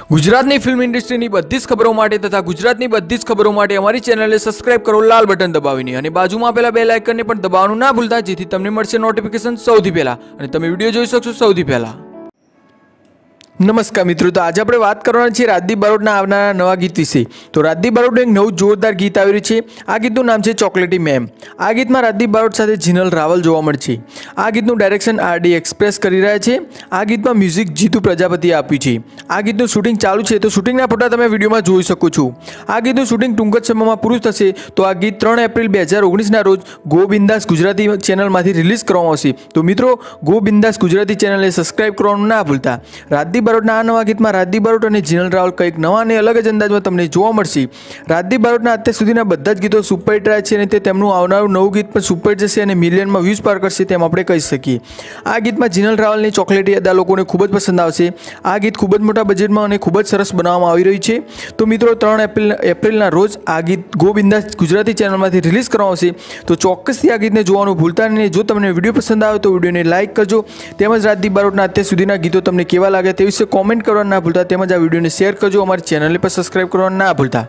ગુજરાતની ફિલ્મ ઇન્ડસ્ટ્રીની બધી જ ખબરો માટે તથા ગુજરાતની બધી જ ખબરો માટે અમારી ચેનલને સબસ્ક્રાઇબ કરો લાલ બટન દબાવીને અને બાજુમાં આપેલા બેલ આઇકનને પણ દબાવવાનું ના ભૂલતા જેથી તમને મળશે નોટિફિકેશન સૌથી પહેલા અને તમે વિડીયો જોઈ શકશો સૌથી પહેલા। નમસ્કાર મિત્રો, તો આજે આપણે વાત કરવાના છે રાજદીપ બારોટના આવનારા નવા ગીત વિશે। તો રાજદીપ બારોટનું એક નવું જોરદાર ગીત આવી રહ્યું છે। આ ગીતનું નામ છે ચોકલેટી મેમ। આ ગીતમાં રાજદીપ બારોટ સાથે જીનલ રાવલ જોવા મળશે। આ ગીતનું ડાયરેક્શન RD એક્સપ્રેસ કરી રહ્યા છે। આ ગીતમાં મ્યુઝિક જીતુ પ્રજાપતિએ આપ્યું છે। આ ગીતનું શૂટિંગ ચાલુ છે, તો શૂટિંગના ફોટા તમે વિડીયોમાં જોઈ શકો છો। આ ગીતનું શૂટિંગ ટૂંક જ સમયમાં પૂરું થશે। તો આ ગીત 3 એપ્રિલ 2019ના રોજ ગો બિંદાસ ગુજરાતી ચેનલમાંથી રિલીઝ કરવામાં આવશે। તો મિત્રો, ગો બિંદાસ ગુજરાતી ચેનલને સબસ્ક્રાઇબ કરવાનું ના ભૂલતા। રાજદીપ બારોટના આ નવા ગીતમાં રાજદીપ બારોટ અને જીનલ રાવલ કંઈક નવા અને અલગ જ અંદાજમાં તમને જોવા મળશે। રાજદીપ બારોટના અત્યાર સુધીના બધા જ ગીતો સુપરહિટ રહ્યા છે અને તે તેમનું આવનારું નવું ગીત પણ સુપરહિટ જશે અને મિલિયનમાં વ્યૂઝ પાર કરશે તેમ આપણે કહી શકીએ। આ ગીતમાં જીનલ રાવલની ચોકલેટી અદા લોકોને ખૂબ જ પસંદ આવશે। આ ગીત ખૂબ જ મોટા બજેટમાં અને ખૂબ જ સરસ બનાવવામાં આવી રહ્યું છે। તો મિત્રો, 3 એપ્રિલના રોજ આ ગીત ગો બિંદાસ ગુજરાતી ચેનલમાંથી રિલીઝ કરવામાં આવશે। તો ચોક્કસથી આ ગીતને જોવાનું ભૂલતા નહીં। જો તમને વિડીયો પસંદ આવે તો વિડીયોને લાઇક કરજો, તેમજ રાજદીપ બારોટના અત્યાર સુધીના ગીતો તમને કેવા લાગે તે વિશે કોમેન્ટ કરવા ના ભૂલતા, તેમજ આ વિડીયોને શેર કરજો, અમારી ચેનલને પણ સબસ્ક્રાઇબ કરવા ના ભૂલતા।